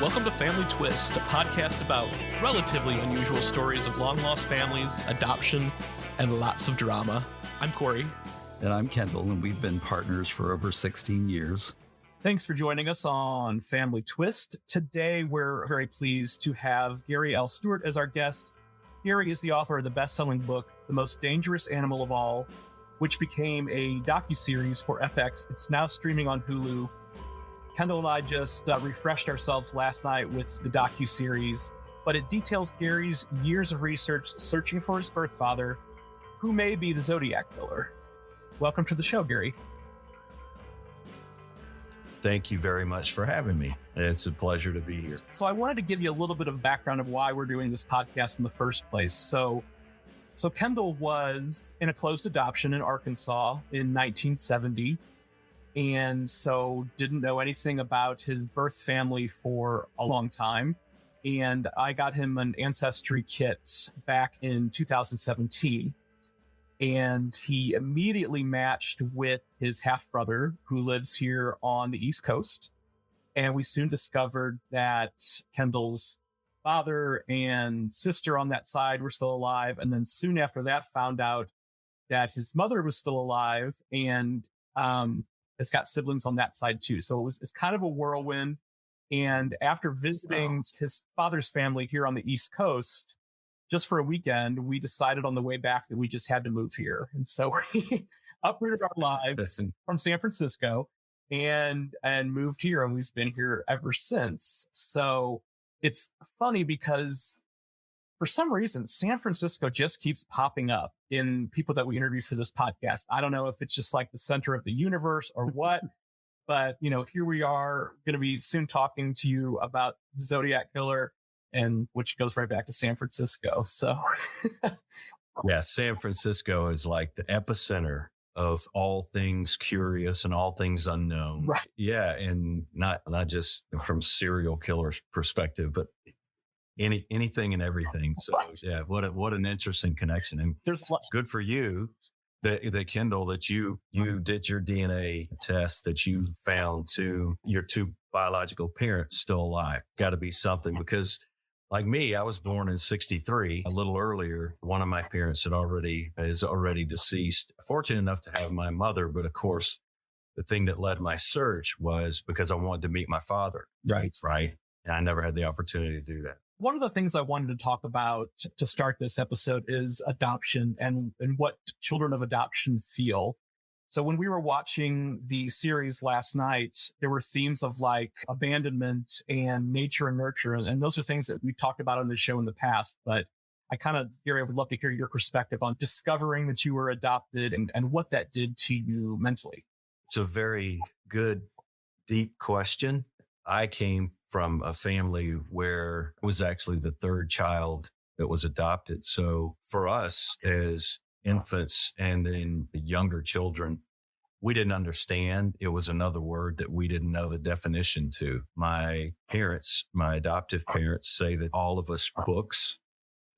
Welcome to Family Twist, a podcast about relatively unusual stories of long-lost families, adoption, and lots of drama. I'm Corey. And I'm Kendall, and we've been partners for over 16 years. Thanks for joining us on Family Twist. Today, we're very pleased to have Gary L. Stewart as our guest. Gary is the author of the best-selling book, The Most Dangerous Animal of All, which became a docu-series for FX. It's now streaming on Hulu. Kendall and I just refreshed ourselves last night with the docu-series, but it details Gary's years of research searching for his birth father, who may be the Zodiac Killer. Welcome to the show, Gary. Thank you very much for having me. It's a pleasure to be here. So I wanted to give you a little bit of background of why we're doing this podcast in the first place. So Kendall was in a closed adoption in Arkansas in 1970. And so didn't know anything about his birth family for a long time. And I got him an ancestry kit back in 2017. And he immediately matched with his half-brother who lives here on the East Coast. And we soon discovered that Kendall's father and sister on that side were still alive. And then soon after that found out that his mother was still alive and it's got siblings on that side too. So it's kind of a whirlwind. And after visiting his father's family here on the East Coast, just for a weekend, we decided on the way back that we just had to move here. And so we uprooted our lives from San Francisco and moved here. And we've been here ever since. So it's funny because for some reason, San Francisco just keeps popping up in people that we interview for this podcast. I don't know if it's just like the center of the universe or what, but here we are going to be soon talking to you about the Zodiac Killer, and which goes right back to San Francisco. So yeah, San Francisco is like the epicenter of all things curious and all things unknown. Right. Yeah. And not just from serial killer's perspective, but anything and everything. So yeah, what an interesting connection. And there's good for you that Kendall, that you did your DNA test, that you found your two biological parents still alive. Got to be something, because like me, I was born in 1963. A little earlier, one of my parents is already deceased. Fortunate enough to have my mother, but of course, the thing that led my search was because I wanted to meet my father. Right. And I never had the opportunity to do that. One of the things I wanted to talk about to start this episode is adoption and what children of adoption feel. So when we were watching the series last night, there were themes of like abandonment and nature and nurture. And those are things that we've talked about on the show in the past. But Gary, I would love to hear your perspective on discovering that you were adopted and what that did to you mentally. It's a very good, deep question. I came from a family where I was actually the third child that was adopted. So for us as infants and then the younger children, we didn't understand. It was another word that we didn't know the definition to. My adoptive parents say that all of us books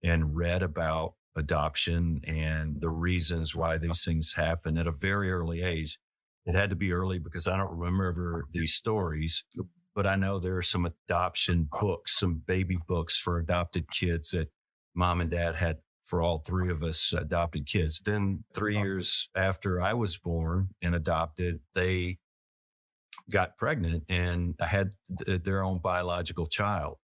and read about adoption and the reasons why these things happen at a very early age. It had to be early because I don't remember these stories. But I know there are some adoption books, some baby books for adopted kids that mom and dad had for all three of us adopted kids. Then 3 years after I was born and adopted, they got pregnant and had their own biological child.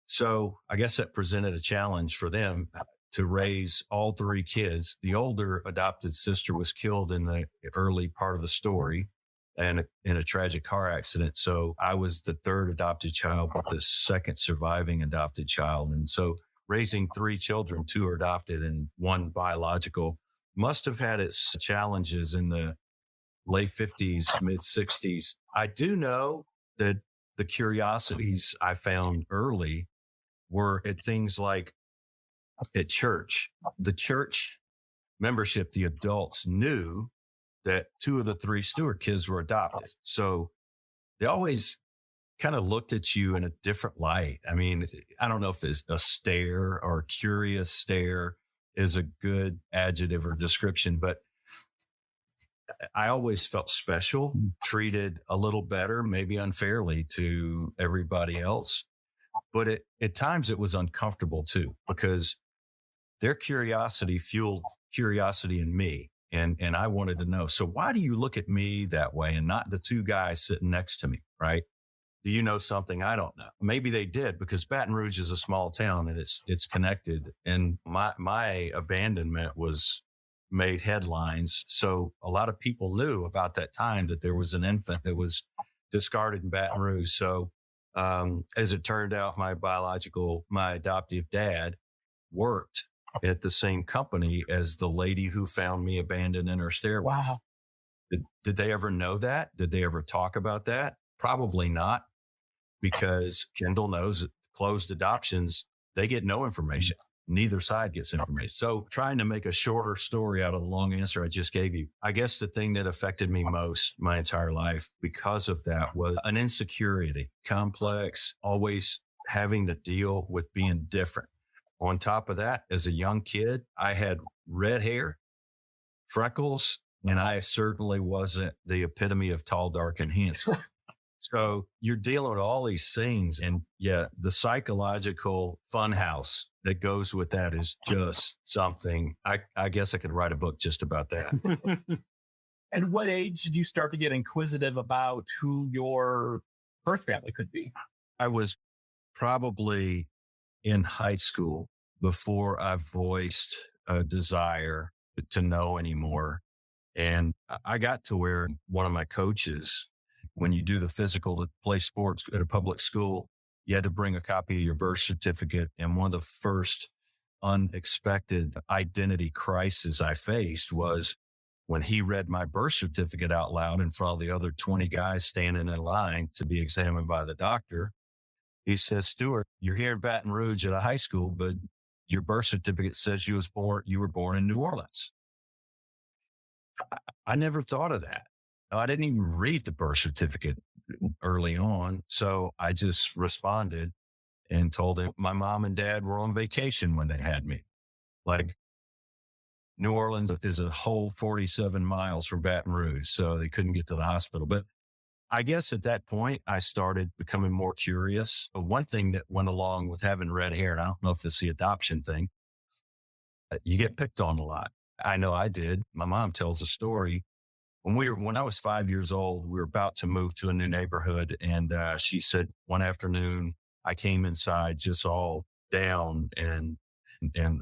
So I guess that presented a challenge for them to raise all three kids. The older adopted sister was killed in the early part of the story and in a tragic car accident. So I was the third adopted child, but the second surviving adopted child. And so raising three children, two are adopted and one biological, must have had its challenges in the late 50s, mid 60s. I do know that the curiosities I found early were at things like at church. The church membership, the adults knew that two of the three Stewart kids were adopted. So they always kind of looked at you in a different light. I mean, I don't know if it's a stare or a curious stare is a good adjective or description, but I always felt special, treated a little better, maybe unfairly to everybody else. But at times it was uncomfortable too, because their curiosity fueled curiosity in me. And I wanted to know, so why do you look at me that way and not the two guys sitting next to me? Right. Do you know something I don't know? Maybe they did, because Baton Rouge is a small town and it's connected. And my abandonment made headlines. So a lot of people knew about that time that there was an infant that was discarded in Baton Rouge. So as it turned out, my adoptive dad worked at the same company as the lady who found me abandoned in her stairwell. Wow. Did they ever know that? Did they ever talk about that? Probably not, because Kendall knows that closed adoptions, they get no information. Neither side gets information. So trying to make a shorter story out of the long answer I just gave you, I guess the thing that affected me most my entire life because of that was an insecurity, complex, always having to deal with being different. On top of that, as a young kid, I had red hair, freckles, and I certainly wasn't the epitome of tall, dark, and handsome. So you're dealing with all these things, and yeah, the psychological funhouse that goes with that is just something. I guess I could write a book just about that. And what age did you start to get inquisitive about who your birth family could be? I was probably in high school before I voiced a desire to know anymore. And I got to where one of my coaches, when you do the physical to play sports at a public school, you had to bring a copy of your birth certificate. And one of the first unexpected identity crises I faced was when he read my birth certificate out loud in front of the other 20 guys standing in line to be examined by the doctor. He says, "Stewart, you're here in Baton Rouge at a high school, but your birth certificate says you were born in New Orleans." I never thought of that. I didn't even read the birth certificate early on. So I just responded and told him my mom and dad were on vacation when they had me. Like, New Orleans is a whole 47 miles from Baton Rouge, so they couldn't get to the hospital. But I guess at that point, I started becoming more curious. One thing that went along with having red hair, and I don't know if it's the adoption thing, you get picked on a lot. I know I did. My mom tells a story. When I was 5 years old, we were about to move to a new neighborhood. And she said one afternoon, I came inside just all down and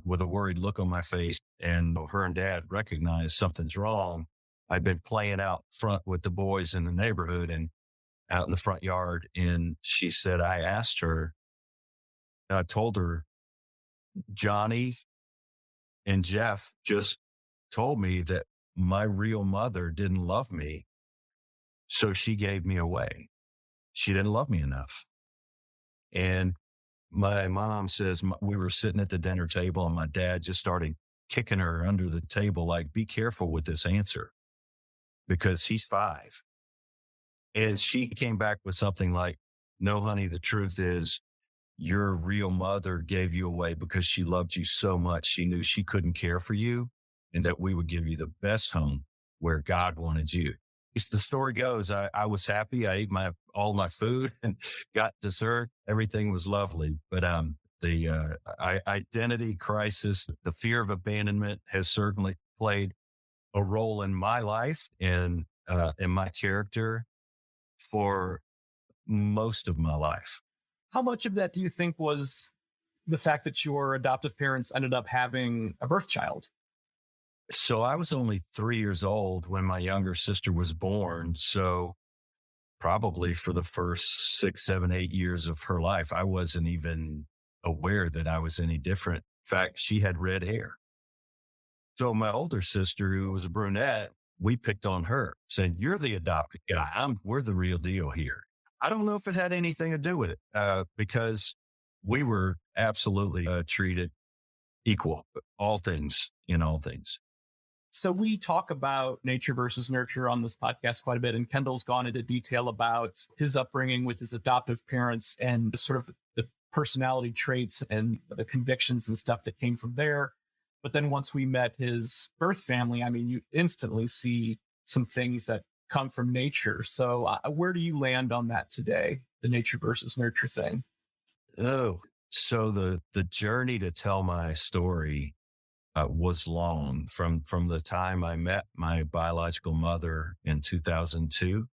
with a worried look on my face. And her and dad recognized something's wrong. I'd been playing out front with the boys in the neighborhood and out in the front yard. And she said, I told her, Johnny and Jeff just told me that my real mother didn't love me. So she gave me away. She didn't love me enough. And my mom says we were sitting at the dinner table and my dad just started kicking her under the table, like, be careful with this answer because he's 5. And she came back with something like, no, honey, the truth is your real mother gave you away because she loved you so much. She knew she couldn't care for you and that we would give you the best home where God wanted you. As the story goes, I was happy. I ate all my food and got dessert. Everything was lovely. But the identity crisis, the fear of abandonment has certainly played a role in my life and in my character for most of my life. How much of that do you think was the fact that your adoptive parents ended up having a birth child? So I was only 3 years old when my younger sister was born. So probably for the first 6, 7, 8 years of her life, I wasn't even aware that I was any different. In fact, she had red hair. So my older sister, who was a brunette, we picked on her, saying, you're the adopted guy. We're the real deal here. I don't know if it had anything to do with it because we were absolutely treated equal, all things in all things. So we talk about nature versus nurture on this podcast quite a bit, and Kendall's gone into detail about his upbringing with his adoptive parents and sort of the personality traits and the convictions and stuff that came from there. But then once we met his birth family, I mean, you instantly see some things that come from nature. So where do you land on that today? The nature versus nurture thing. Oh, so the journey to tell my story was long from the time I met my biological mother in 2002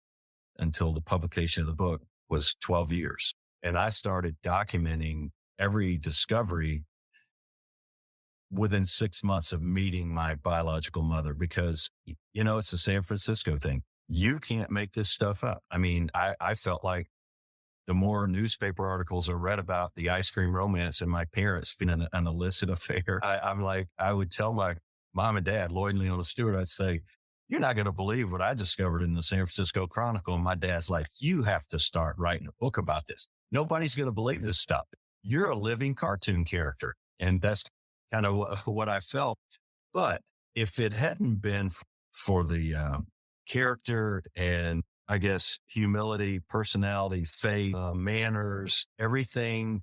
until the publication of the book was 12 years. And I started documenting every discovery within 6 months of meeting my biological mother, because, it's a San Francisco thing. You can't make this stuff up. I mean, I felt like the more newspaper articles I read about the ice cream romance and my parents being an illicit affair, I would tell my mom and dad, Lloyd and Leona Stewart, I'd say, you're not going to believe what I discovered in the San Francisco Chronicle. And my dad's like, you have to start writing a book about this. Nobody's going to believe this stuff. You're a living cartoon character. And that's kind of what I felt. But if it hadn't been for the character and, I guess, humility, personality, faith, manners, everything,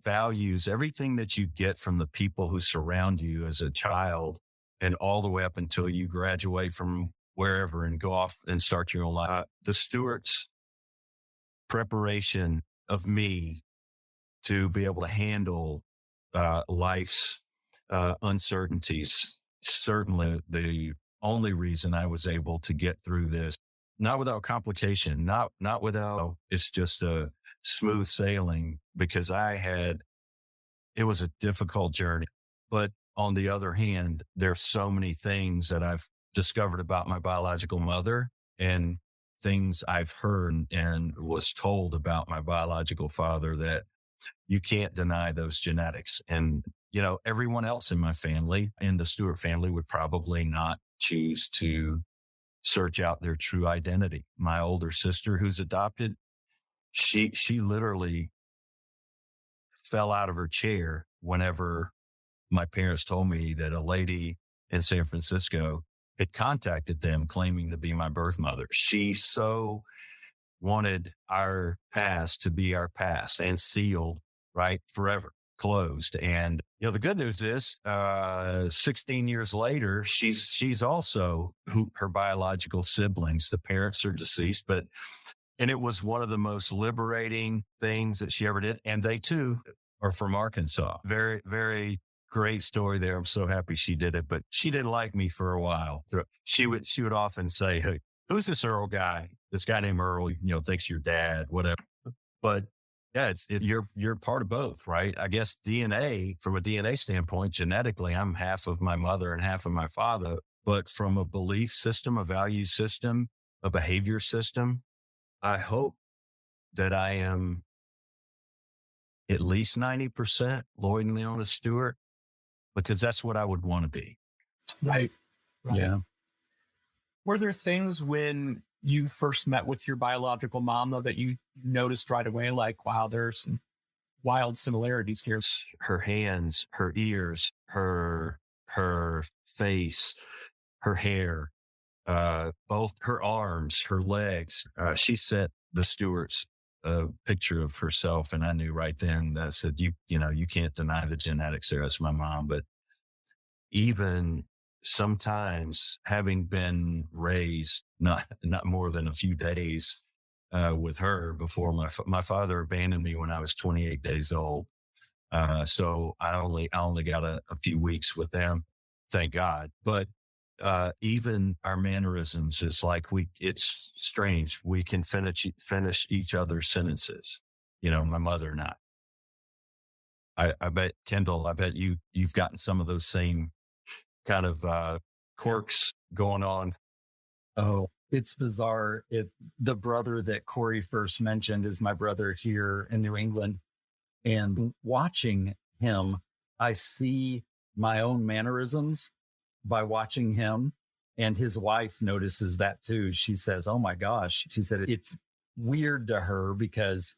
values, everything that you get from the people who surround you as a child and all the way up until you graduate from wherever and go off and start your own life. The Stewart's preparation of me to be able to handle life's uncertainties, certainly the only reason I was able to get through this. Not without complication, not without, it's just a smooth sailing, because it was a difficult journey. But on the other hand, there's so many things that I've discovered about my biological mother and things I've heard and was told about my biological father that you can't deny those genetics. And, everyone else in my family, in the Stewart family, would probably not choose to search out their true identity. My older sister, who's adopted, she literally fell out of her chair whenever my parents told me that a lady in San Francisco had contacted them claiming to be my birth mother. She so wanted our past to be our past and sealed, right, forever, closed. And the good news is 16 years later, she's also her biological siblings. The parents are deceased, and it was one of the most liberating things that she ever did. And they too are from Arkansas. Very, very great story there. I'm so happy she did it, but she didn't like me for a while. She would often say, hey, who's this Earl guy? This guy named Earl, thinks you're dad, whatever. But yeah, you're part of both, right? I guess DNA, from a DNA standpoint, genetically, I'm half of my mother and half of my father. But from a belief system, a value system, a behavior system, I hope that I am at least 90% Lloyd and Leona Stewart, because that's what I would want to be. Right. Yeah. Were there things when you first met with your biological mom, though, that you noticed right away, like, wow, there's some wild similarities here? Her hands, her ears, her face, her hair, both her arms, her legs. She sent the Stewarts a picture of herself, and I knew right then that said, you can't deny the genetics there. That's my mom. But even sometimes, having been raised not more than a few days with her before my father abandoned me when I was 28 days old. So I only got a few weeks with them, thank God. But even our mannerisms is like it's strange. We can finish each other's sentences. My mother and I bet, Kendall, you've gotten some of those same kind of quirks going on. Oh, it's bizarre. The brother that Corey first mentioned is my brother here in New England. And watching him, I see my own mannerisms by watching him. And his wife notices that too. She says, oh my gosh. She said it's weird to her because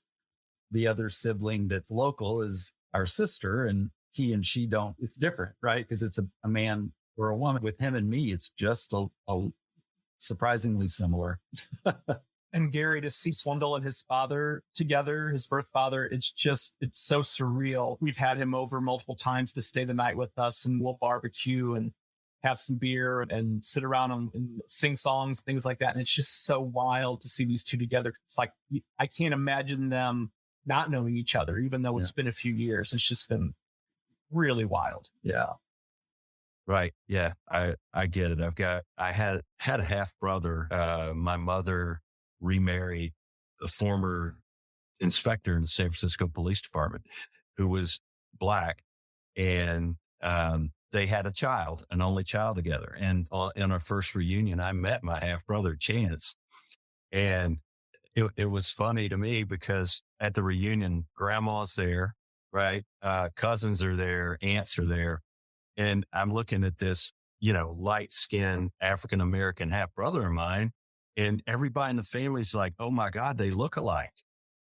the other sibling that's local is our sister, and he and she don't, it's different, right? Because it's a man or a woman. With him and me, it's just a surprisingly similar. And Gary, to see Kendall and his father together, his birth father, it's so surreal. We've had him over multiple times to stay the night with us, and we'll barbecue and have some beer and sit around and sing songs, things like that. And it's just so wild to see these two together. It's like, I can't imagine them not knowing each other, even though it's been a few years. It's just been really wild. Yeah. Right. Yeah. I get it. I had a half brother. My mother remarried a former inspector in the San Francisco Police Department who was Black. And, they had a child, an only child together. And in our first reunion, I met my half brother, Chance. And it was funny to me because at the reunion, grandma's there, right? Cousins are there, aunts are there. And I'm looking at this, light skinned African-American half brother of mine. And everybody in the family's like, oh my God, they look alike.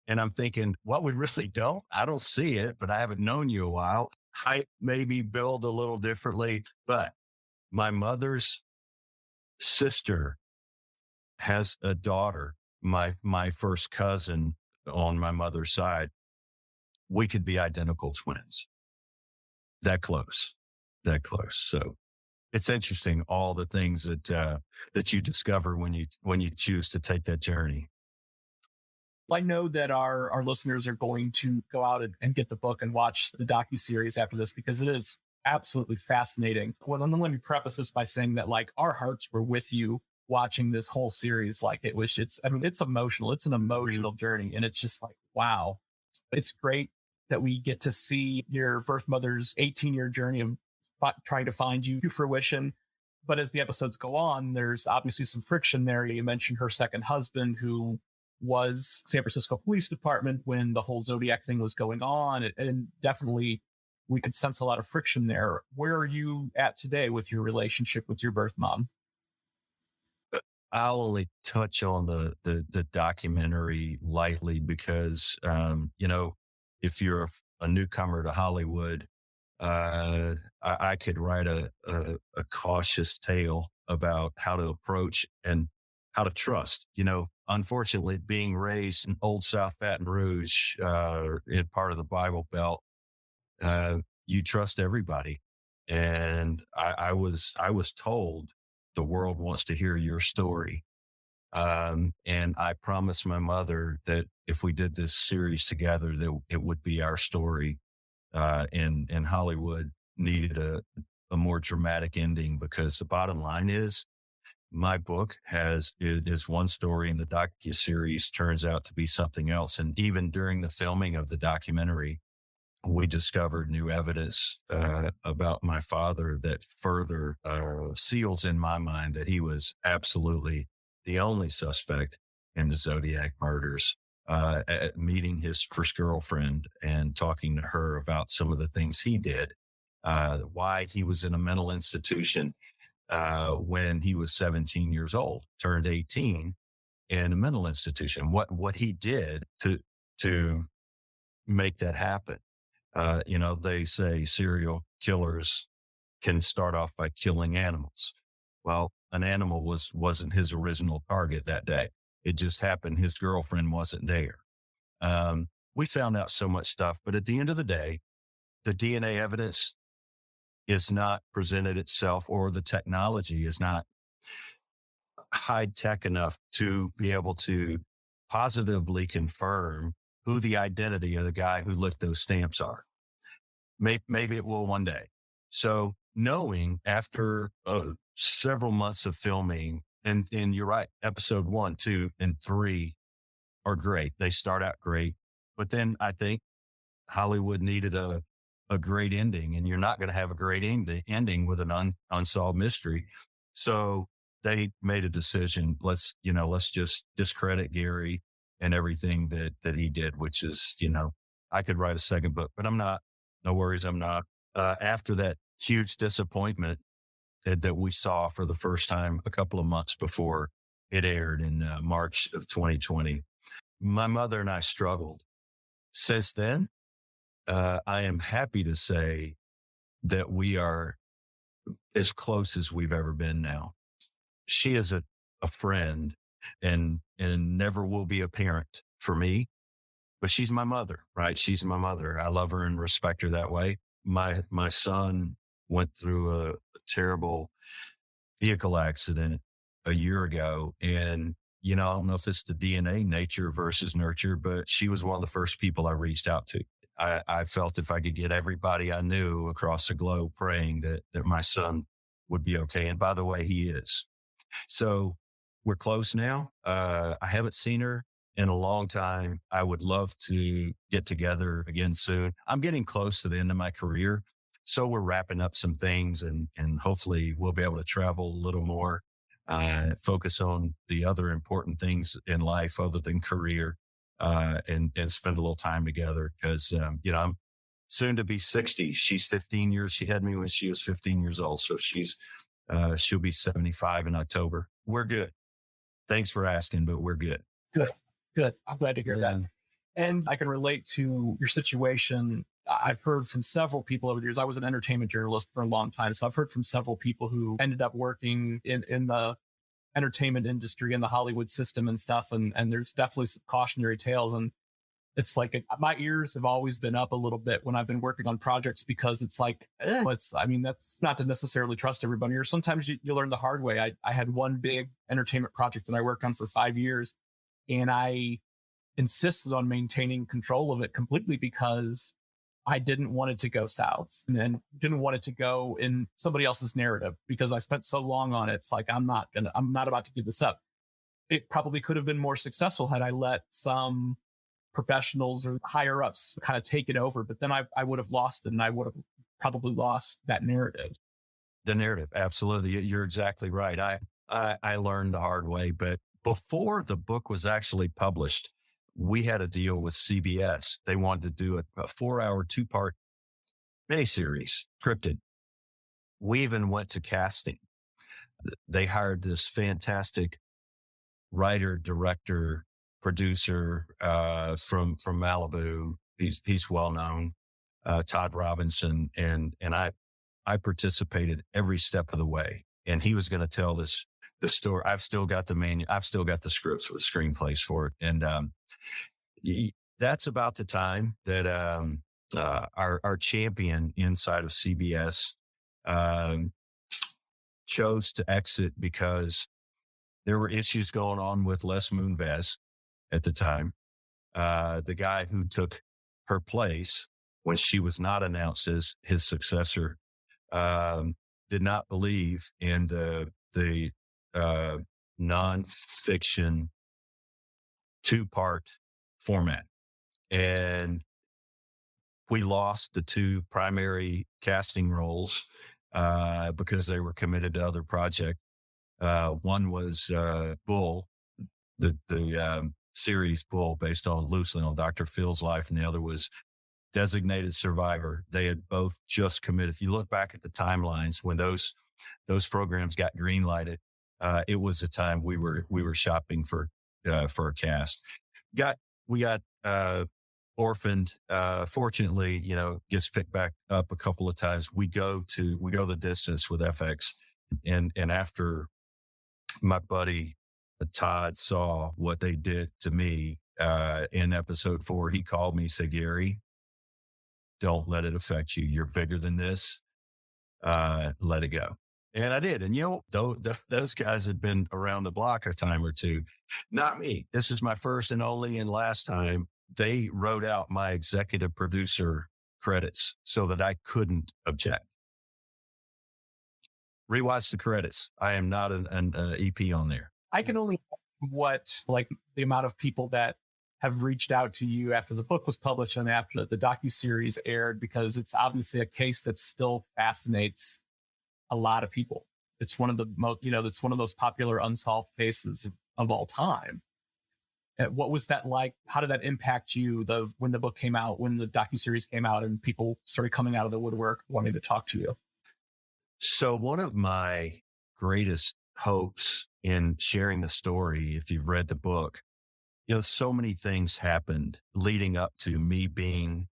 And I'm thinking, well, we really don't. I don't see it, but I haven't known you a while. Height maybe build a little differently, but my mother's sister has a daughter, my first cousin on my mother's side. We could be identical twins. That close. So it's interesting, all the things that you discover when you choose to take that journey. I know that our listeners are going to go out and get the book and watch the docu-series after this, because it is absolutely fascinating. Well, and let me preface this by saying that, like, our hearts were with you watching this whole series. Like, it's emotional. It's an emotional journey. And it's just like, wow, it's great that we get to see your birth mother's 18-year journey of trying to find you to fruition. But as the episodes go on, there's obviously some friction there. You mentioned her second husband, who was San Francisco Police Department when the whole Zodiac thing was going on. And definitely we could sense a lot of friction there. Where are you at today with your relationship with your birth mom? I'll only touch on the documentary lightly because, if you're a newcomer to Hollywood, I could write a cautious tale about how to approach and how to trust. Unfortunately, being raised in Old South Baton Rouge, in part of the Bible Belt, you trust everybody. And I was told the world wants to hear your story. And I promised my mother that if we did this series together, that it would be our story. And Hollywood needed a more dramatic ending, because the bottom line is my book is one story and the docu-series turns out to be something else. And even during the filming of the documentary, we discovered new evidence about my father that further seals in my mind that he was absolutely the only suspect in the Zodiac murders. At meeting his first girlfriend and talking to her about some of the things he did, why he was in a mental institution when he was 17 years old, turned 18 in a mental institution, what he did to make that happen. They say serial killers can start off by killing animals. Well, an animal wasn't his original target that day. It just happened his girlfriend wasn't there. We found out so much stuff, but at the end of the day, the DNA evidence is not presented itself, or the technology is not high tech enough to be able to positively confirm who the identity of the guy who licked those stamps are. Maybe it will one day. So knowing after several months of filming, and you're right, episode 1, 2, and 3 are great. They start out great, but then I think Hollywood needed a great ending, and you're not going to have a great ending with an unsolved mystery. So they made a decision. Let's just discredit Gary and everything that he did, which is, I could write a second book, but I'm not. No worries, I'm not. After that huge disappointment that we saw for the first time a couple of months before it aired in March of 2020, my mother and I struggled. Since then, I am happy to say that we are as close as we've ever been now. She is a friend and never will be a parent for me, but she's my mother, right? She's my mother. I love her and respect her that way. My son went through a terrible vehicle accident a year ago. And, I don't know if it's the DNA, nature versus nurture, but she was one of the first people I reached out to. I felt if I could get everybody I knew across the globe praying that my son would be okay. And by the way, he is. So we're close now. I haven't seen her in a long time. I would love to get together again soon. I'm getting close to the end of my career. So we're wrapping up some things and hopefully we'll be able to travel a little more, focus on the other important things in life other than career, and spend a little time together because, I'm soon to be 60. She's 15 years. She had me when she was 15 years old. So she'll be 75 in October. We're good. Thanks for asking, but we're good. Good. I'm glad to hear that. And I can relate to your situation. I've heard from several people over the years. I was an entertainment journalist for a long time. So I've heard from several people who ended up working in the entertainment industry and the Hollywood system and stuff. And there's definitely some cautionary tales. And it's like my ears have always been up a little bit when I've been working on projects because it's like, that's not to necessarily trust everybody. Or sometimes you learn the hard way. I had one big entertainment project that I worked on for 5 years, and I insisted on maintaining control of it completely because I didn't want it to go south and didn't want it to go in somebody else's narrative because I spent so long on it. It's like, I'm not about to give this up. It probably could have been more successful had I let some professionals or higher ups kind of take it over, but then I would have lost it and I would have probably lost that narrative. The narrative. Absolutely. You're exactly right. I learned the hard way, but before the book was actually published, we had a deal with CBS. They wanted to do a 4-hour, 2-part miniseries, scripted. We even went to casting. They hired this fantastic writer, director, producer from Malibu. He's well known, Todd Robinson, and I participated every step of the way. And he was going to tell the story. I've still got the scripts with screenplays for it, and that's about the time that our champion inside of CBS chose to exit because there were issues going on with Les Moonves at the time. The guy who took her place when she was not announced as his successor did not believe in the nonfiction 2-part format. And we lost the 2 primary casting roles because they were committed to other projects. One was Bull, the series Bull, based loosely on Dr. Phil's life, and the other was Designated Survivor. They had both just committed. If you look back at the timelines when those programs got greenlighted, it was a time we were shopping for a cast. We got orphaned. Fortunately, gets picked back up a couple of times. We go the distance with FX, and after my buddy Todd saw what they did to me in episode 4, he called me, said, "Gary, don't let it affect you. You're bigger than this. Let it go." And I did. And, those guys had been around the block a time or two. Not me. This is my first and only and last time. They wrote out my executive producer credits so that I couldn't object. Rewatch the credits. I am not an EP on there. I can only the amount of people that have reached out to you after the book was published and after the docu-series aired, because it's obviously a case that still fascinates a lot of people. It's one of the most, it's one of those popular unsolved cases of all time. What was that like? How did that impact you when the book came out, when the docu-series came out and people started coming out of the woodwork wanting to talk to you? So one of my greatest hopes in sharing the story, if you've read the book, so many things happened leading up to me being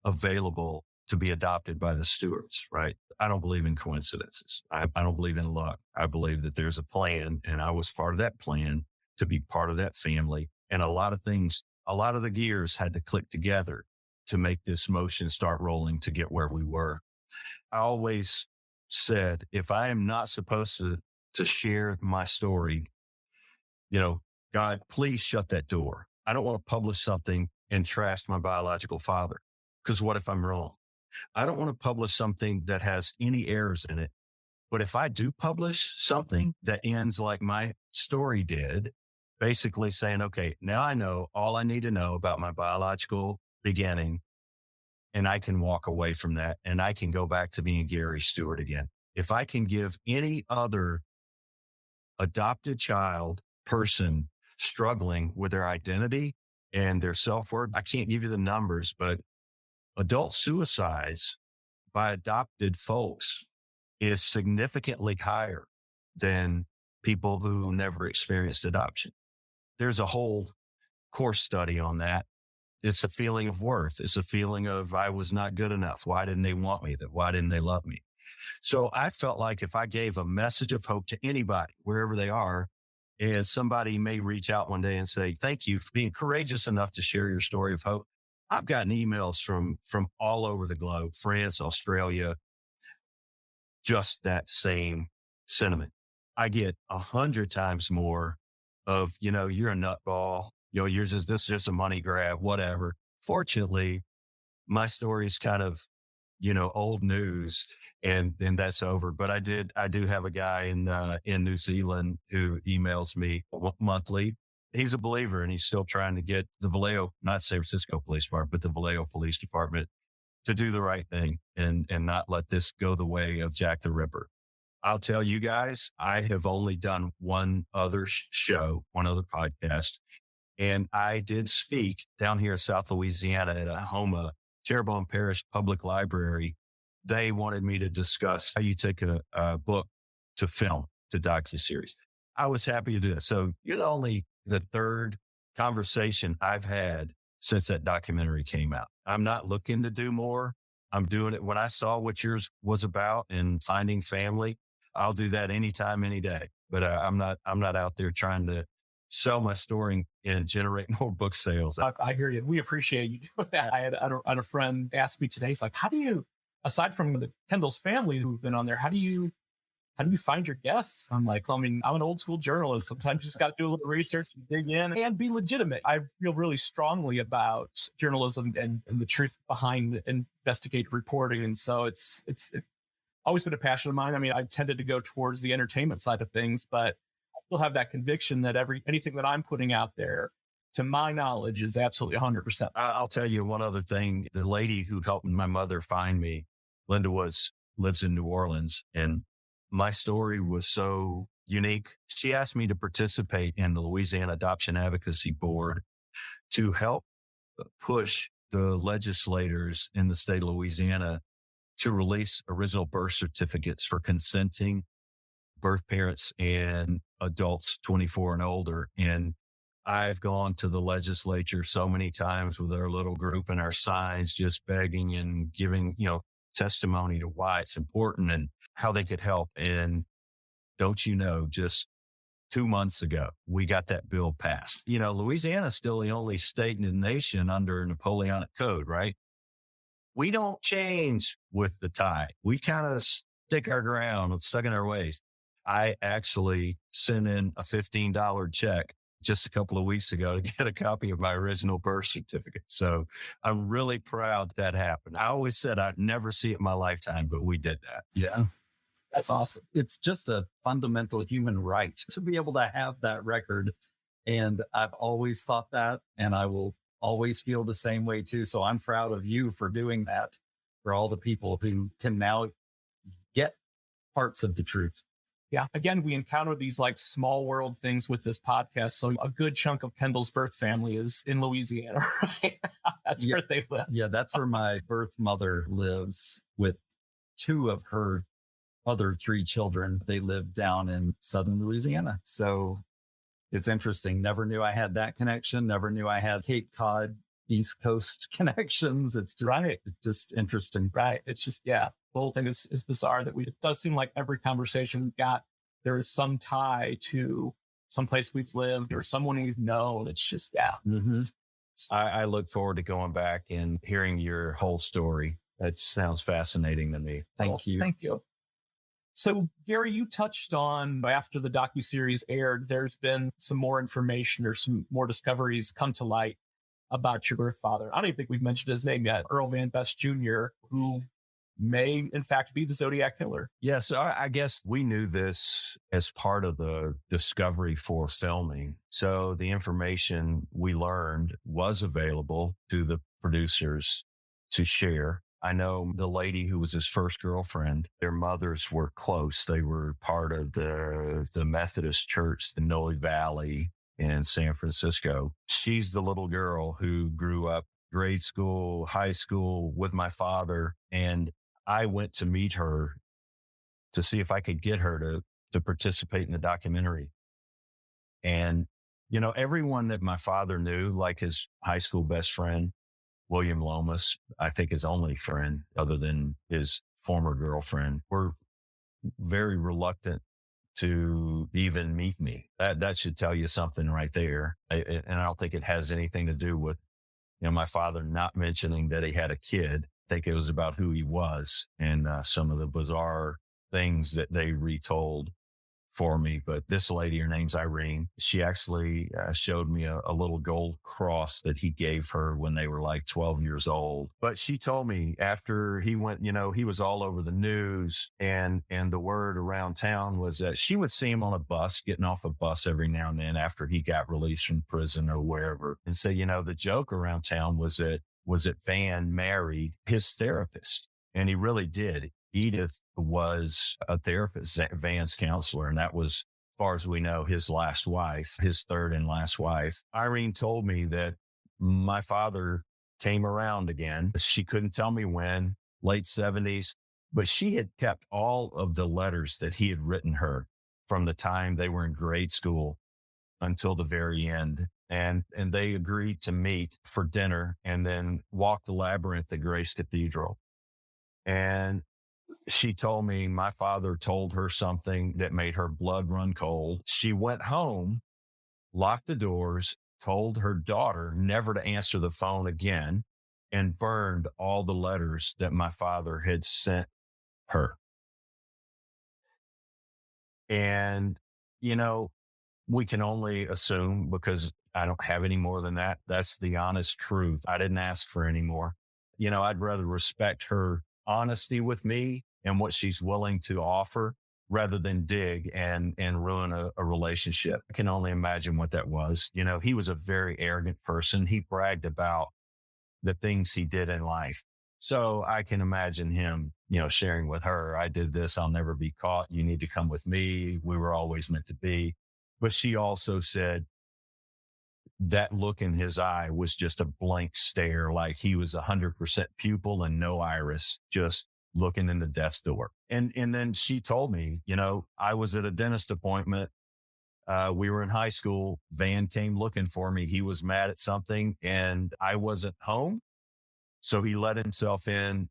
available to be adopted by the Stewarts, right? I don't believe in coincidences. I don't believe in luck. I believe that there's a plan, and I was part of that plan to be part of that family. And a lot of the gears had to click together to make this motion start rolling to get where we were. I always said, if I am not supposed to share my story, God, please shut that door. I don't want to publish something and trash my biological father. Because what if I'm wrong? I don't want to publish something that has any errors in it. But if I do publish something that ends like my story did, basically saying, okay, now I know all I need to know about my biological beginning, and I can walk away from that and I can go back to being Gary Stewart again. If I can give any other adopted child person struggling with their identity and their self-worth, I can't give you the numbers, but adult suicides by adopted folks is significantly higher than people who never experienced adoption. There's a whole course study on that. It's a feeling of worth. It's a feeling of I was not good enough. Why didn't they want me? Why didn't they love me? So I felt like if I gave a message of hope to anybody, wherever they are, and somebody may reach out one day and say, thank you for being courageous enough to share your story of hope. I've gotten emails from all over the globe, France, Australia, just that same sentiment. I get 100 times more of, you're a nutball, this is just a money grab, whatever. Fortunately, my story is kind of, old news and that's over. But I do have a guy in New Zealand who emails me monthly. He's a believer and he's still trying to get the Vallejo, not San Francisco Police Department, but the Vallejo Police Department to do the right thing and not let this go the way of Jack the Ripper. I'll tell you guys, I have only done one other show, one other podcast, and I did speak down here in South Louisiana at a Homa, Terrebonne Parish Public Library. They wanted me to discuss how you take a book to film, to docu-series. I was happy to do that. So you're only the third conversation I've had since that documentary came out. I'm not looking to do more. I'm doing it. When I saw what yours was about and finding family, I'll do that anytime, any day. But I'm not out there trying to sell my story and generate more book sales. I hear you. We appreciate you doing that. I had a friend ask me today, he's like, how do you, aside from the Kendall's family who've been on there, how do you find your guests? I'm like, I'm an old school journalist. Sometimes you just got to do a little research and dig in and be legitimate. I feel really strongly about journalism and the truth behind investigative reporting. And so it's always been a passion of mine. I mean, I tended to go towards the entertainment side of things, but I still have that conviction that anything that I'm putting out there, to my knowledge, is absolutely 100%. I'll tell you one other thing. The lady who helped my mother find me, Linda, lives in New Orleans, and my story was so unique. She asked me to participate in the Louisiana Adoption Advocacy Board to help push the legislators in the state of Louisiana to release original birth certificates for consenting birth parents and adults 24 and older. And I've gone to the legislature so many times with our little group and our signs, just begging and giving, testimony to why it's important and how they could help. And don't you know, just 2 months ago, we got that bill passed. Louisiana is still the only state in the nation under Napoleonic Code, right? We don't change with the tide. We kind of stick our ground and stuck in our ways. I actually sent in a $15 check just a couple of weeks ago to get a copy of my original birth certificate. So I'm really proud that happened. I always said I'd never see it in my lifetime, but we did that. Yeah. That's awesome. It's just a fundamental human right to be able to have that record. And I've always thought that, and I will always feel the same way too. So I'm proud of you for doing that, for all the people who can now get parts of the truth. Yeah. Again, we encounter these like small world things with this podcast. So a good chunk of Kendall's birth family is in Louisiana, right? That's where they live. Yeah, that's where my birth mother lives with 2 of her other 3 children. They live down in southern Louisiana. So it's interesting. Never knew I had that connection. Never knew I had Cape Cod, East Coast connections. It's just, right. It's just interesting. Right. It's just, yeah. The whole thing is bizarre that it does seem like every conversation we've got, there is some tie to someplace we've lived or someone we've known. It's just, yeah. Mm-hmm. I look forward to going back and hearing your whole story. That sounds fascinating to me. Thank you. Thank you. So, Gary, you touched on after the docu-series aired, there's been some more information or some more discoveries come to light about your birth father. I don't even think we've mentioned his name yet, Earl Van Best Jr., who may, in fact, be the Zodiac Killer. Yes, I guess we knew this as part of the discovery for filming. So the information we learned was available to the producers to share. I know the lady who was his first girlfriend, their mothers were close. They were part of the Methodist church, the Noe Valley in San Francisco. She's the little girl who grew up grade school, high school with my father. And I went to meet her to see if I could get her to participate in the documentary. And, you know, everyone that my father knew, like his high school best friend, William Lomas, I think his only friend other than his former girlfriend, were very reluctant to even meet me. That should tell you something right there. And I don't think it has anything to do with, you know, my father not mentioning that he had a kid. I think it was about who he was and some of the bizarre things that they retold for me. But this lady, her name's Irene. She actually showed me a little gold cross that he gave her when they were like 12 years old. But she told me after he went, you know, he was all over the news, and the word around town was that she would see him on a bus, getting off a bus every now and then after he got released from prison or wherever. And so, you know, the joke around town was that Van married his therapist, and he really did. Edith was a therapist, Van's counselor, and that was, as far as we know, his last wife, his third and last wife. Irene told me that my father came around again. She couldn't tell me when, late 70s, but she had kept all of the letters that he had written her from the time they were in grade school until the very end. And they agreed to meet for dinner and then walk the labyrinth at Grace Cathedral. And she told me my father told her something that made her blood run cold. She went home, locked the doors, told her daughter never to answer the phone again, and burned all the letters that my father had sent her. And, you know, we can only assume, because I don't have any more than that. That's the honest truth. I didn't ask for any more. You know, I'd rather respect her honesty with me and what she's willing to offer rather than dig and ruin a relationship. I can only imagine what that was. You know, he was a very arrogant person. He bragged about the things he did in life. So I can imagine him, you know, sharing with her, I did this, I'll never be caught. You need to come with me. We were always meant to be. But she also said that look in his eye was just a blank stare, like he was 100% pupil and no iris, just looking in the death's door. And then she told me, you know, I was at a dentist appointment. We were in high school. Van came looking for me. He was mad at something and I wasn't home. So he let himself in,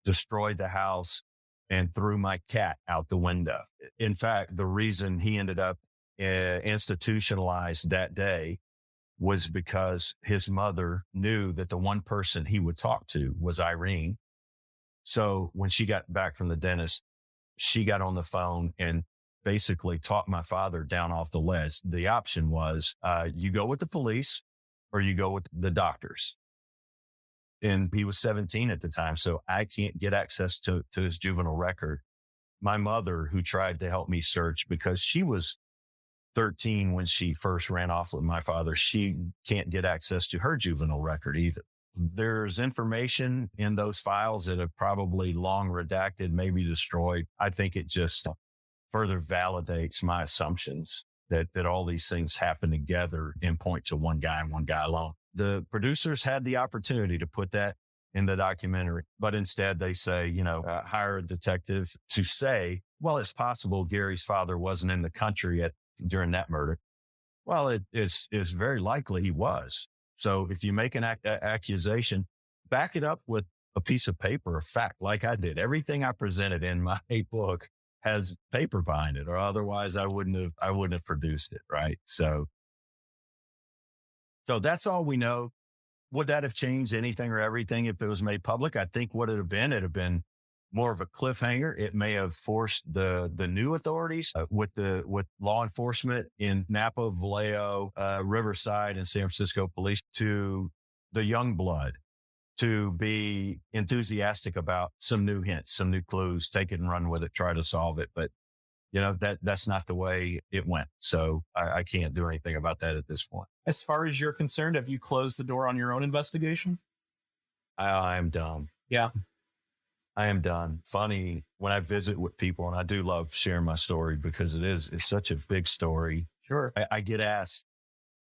destroyed the house, and threw my cat out the window. In fact, the reason he ended up institutionalized that day was because his mother knew that the one person he would talk to was Irene. So when she got back from the dentist, she got on the phone and basically talked my father down off the ledge. The option was, you go with the police or you go with the doctors. And he was 17 at the time, so I can't get access to his juvenile record. My mother, who tried to help me search because she was 13 when she first ran off with my father, she can't get access to her juvenile record either. There's information in those files that have probably long redacted, maybe destroyed. I think it just further validates my assumptions that all these things happen together and point to one guy and one guy alone. The producers had the opportunity to put that in the documentary, but instead they say, you know, hire a detective to say, well, it's possible Gary's father wasn't in the country during that murder. Well, it's very likely he was. So if you make an accusation, back it up with a piece of paper, a fact, like I did. Everything I presented in my book has paper behind it, or otherwise I wouldn't have produced it. Right. So that's all we know. Would that have changed anything or everything if it was made public? I think what it'd have been more of a cliffhanger. It may have forced the new authorities with law enforcement in Napa, Vallejo, Riverside, and San Francisco police to the young blood to be enthusiastic about some new hints, some new clues, take it and run with it, try to solve it. But that's not the way it went. So I can't do anything about that at this point. As far as you're concerned, have you closed the door on your own investigation? I am done. Yeah. I am done. Funny when I visit with people, and I do love sharing my story because it's such a big story. Sure. I get asked,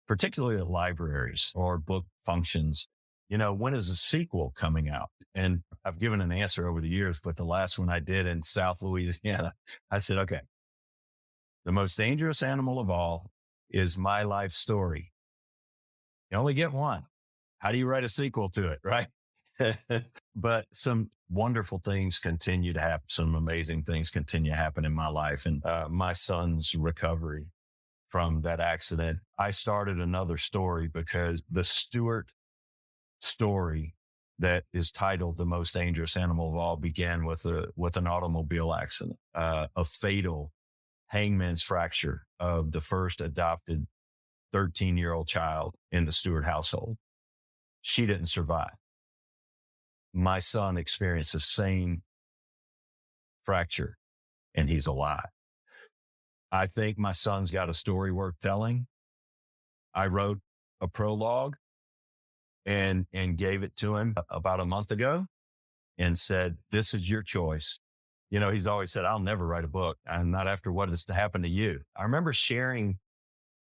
particularly at libraries or book functions, when is a sequel coming out? And I've given an answer over the years, but the last one I did in South Louisiana, I said, okay, the most dangerous animal of all is my life story. You only get one. How do you write a sequel to it, right? But some wonderful things continue to happen. Some amazing things continue to happen in my life. And my son's recovery from that accident. I started another story because the Stewart story that is titled The Most Dangerous Animal of All began with an automobile accident, a fatal hangman's fracture of the first adopted 13-year-old child in the Stewart household. She didn't survive. My son experienced the same fracture, and he's alive. I think my son's got a story worth telling. I wrote a prologue and gave it to him about a month ago and said, this is your choice. He's always said, I'll never write a book. And not after what has happened to you. I remember sharing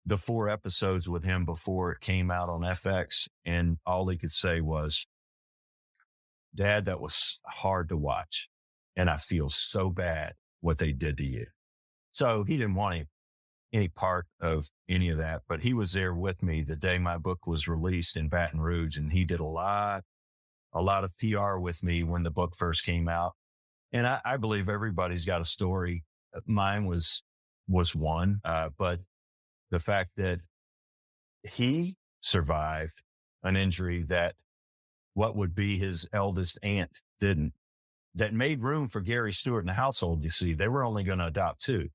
the 4 episodes with him before it came out on FX. And all he could say was, Dad, that was hard to watch. And I feel so bad what they did to you. So he didn't want any part of any of that, but he was there with me the day my book was released in Baton Rouge. And he did a lot of PR with me when the book first came out. And I believe everybody's got a story. Mine was one, but the fact that he survived an injury that what would be his eldest aunt didn't, that made room for Gary Stewart in the household. You see, they were only going to adopt 2.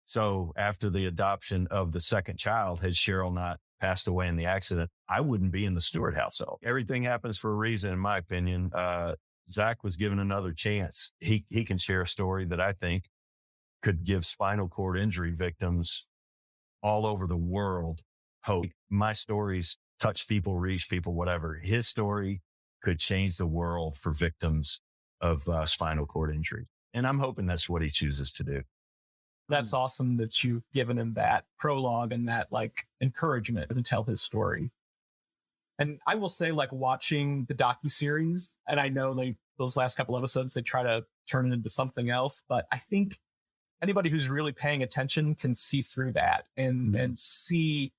So after the adoption of the second child, had Cheryl not passed away in the accident, I wouldn't be in the Stewart household. Everything happens for a reason, in my opinion. Zach was given another chance. He can share a story that I think could give spinal cord injury victims all over the world hope. My stories touch people, reach people, whatever. His story could change the world for victims of spinal cord injury. And I'm hoping that's what he chooses to do. That's awesome that you've given him that prologue and that encouragement to tell his story. And I will say, watching the docu-series, and I know those last couple episodes, they try to turn it into something else, but I think anybody who's really paying attention can see through that and see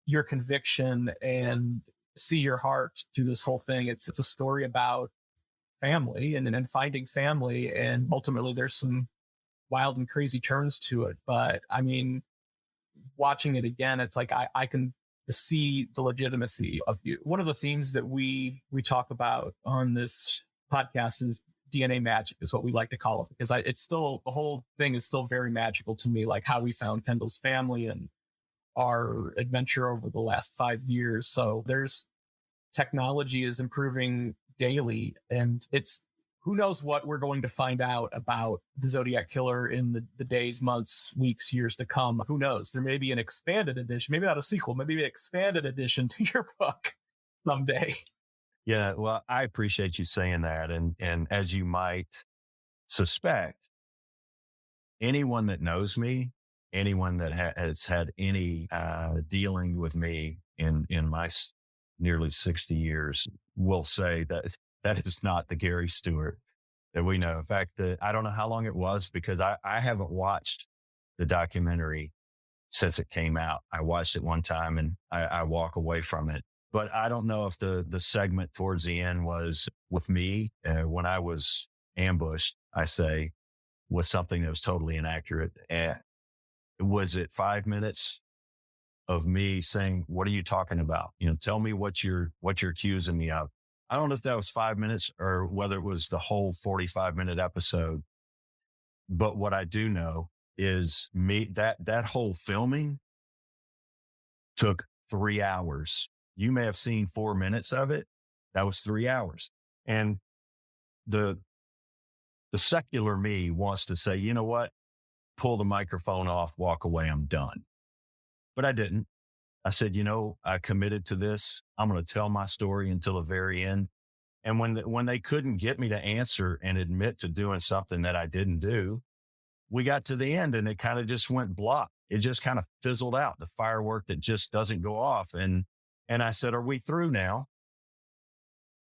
your conviction and see your heart through this whole thing. It's a story about family and finding family. And ultimately there's some wild and crazy turns to it. But I mean, watching it again, it's I can see the legitimacy of you. One of the themes that we talk about on this podcast is DNA magic, is what we like to call it, because it's still, the whole thing is still very magical to me, how we found Kendall's family and our adventure over the last 5 years. So technology is improving daily, and who knows what we're going to find out about the Zodiac Killer in the days, months, weeks, years to come. Who knows? There may be an expanded edition, maybe not a sequel, maybe an expanded edition to your book someday. Yeah, well, I appreciate you saying that. And as you might suspect, anyone that knows me, anyone that has had any dealing with me in my nearly 60 years will say that that is not the Gary Stewart that we know. In fact, I don't know how long it was, because I haven't watched the documentary since it came out. I watched it one time and I walk away from it. But I don't know if the segment towards the end was with me when I was ambushed, I say, was something that was totally inaccurate. Was it 5 minutes of me saying, what are you talking about? Tell me what you're accusing me of. I don't know if that was 5 minutes or whether it was the whole 45-minute episode. But what I do know is that whole filming took 3 hours. You may have seen 4 minutes of it. That was 3 hours. And the secular me wants to say, you know what? Pull the microphone off, walk away. I'm done. But I didn't. I said, I committed to this. I'm going to tell my story until the very end. And when they couldn't get me to answer and admit to doing something that I didn't do, we got to the end and it kind of just went blah. It just kind of fizzled out, the firework that just doesn't go off. And I said, are we through now?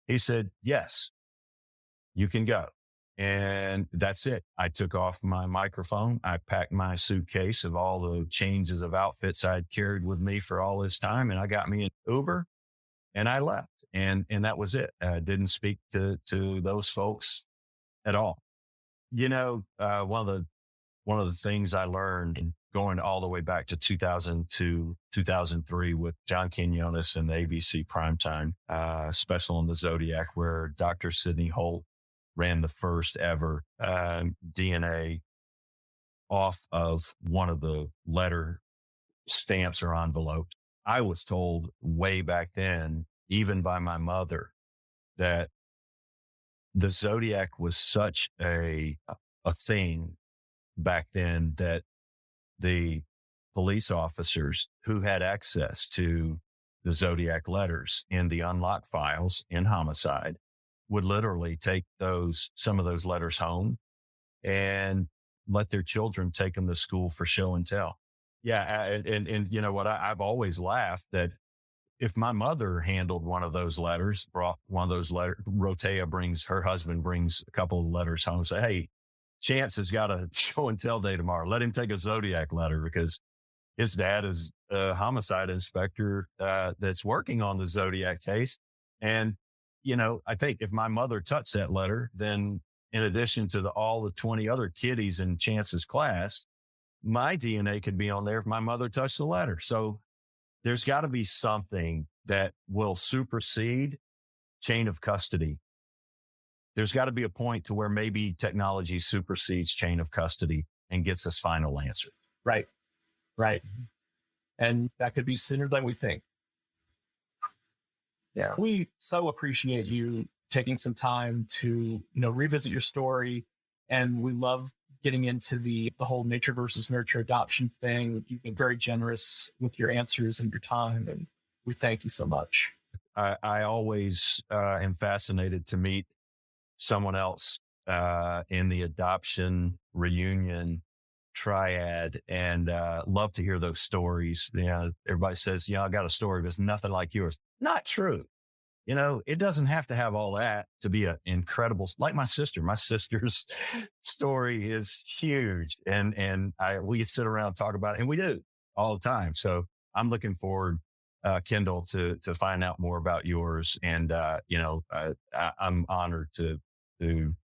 He said, yes, you can go. And that's it. I took off my microphone. I packed my suitcase of all the changes of outfits I'd carried with me for all this time. And I got me an Uber and I left. And that was it. I didn't speak to those folks at all. One of the things I learned in going all the way back to 2002, 2003 with John Quinones and the ABC primetime special on the Zodiac, where Dr. Sidney Holt ran the first ever DNA off of one of the letter stamps or envelopes. I was told way back then, even by my mother, that the Zodiac was such a thing back then that the police officers who had access to the Zodiac letters in the unlocked files in homicide would literally take some of those letters home and let their children take them to school for show and tell. Yeah. And you know what? I've always laughed that if my mother handled one of those letters, brought one of those letters, her husband brings a couple of letters home, say, hey, Chance has got a show and tell day tomorrow. Let him take a Zodiac letter because his dad is a homicide inspector that's working on the Zodiac case. And, I think if my mother touched that letter, then in addition to all the 20 other kiddies in Chance's class, my DNA could be on there if my mother touched the letter. So there's got to be something that will supersede chain of custody. There's got to be a point to where maybe technology supersedes chain of custody and gets us final answer. Right. And that could be sooner than we think. Yeah. We so appreciate you taking some time to, revisit your story. And we love getting into the whole nature versus nurture adoption thing. You've been very generous with your answers and your time. And we thank you so much. I always am fascinated to meet someone else in the adoption reunion triad and love to hear those stories. Everybody says, I got a story, but it's nothing like yours. Not true. It doesn't have to have all that to be an incredible, like my sister's story is huge. And we sit around and talk about it, and we do all the time. So I'm looking forward, Kendall, to find out more about yours. And, I'm honored to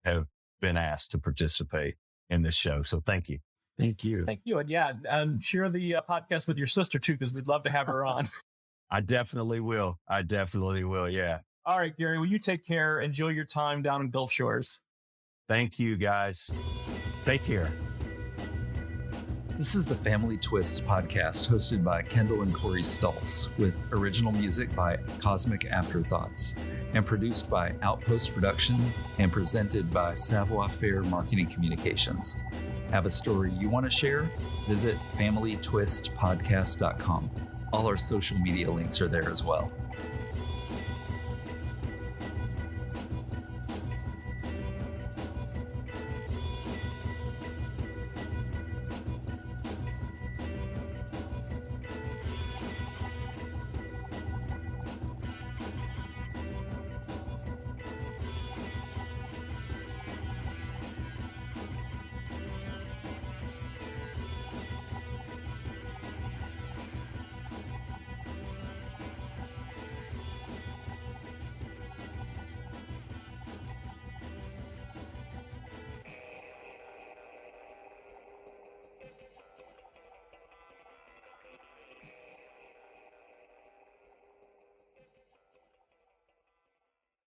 have been asked to participate in this show. So thank you. Thank you. Thank you. And yeah, share the podcast with your sister too, because we'd love to have her on. I definitely will. Yeah. All right, Gary, well, you take care. Enjoy your time down in Gulf Shores. Thank you, guys. Take care. This is the Family Twists podcast hosted by Kendall and Corey Stultz with original music by Cosmic Afterthoughts and produced by Outpost Productions and presented by Savoir Faire Marketing Communications. Have a story you want to share? Visit familytwistpodcast.com. All our social media links are there as well.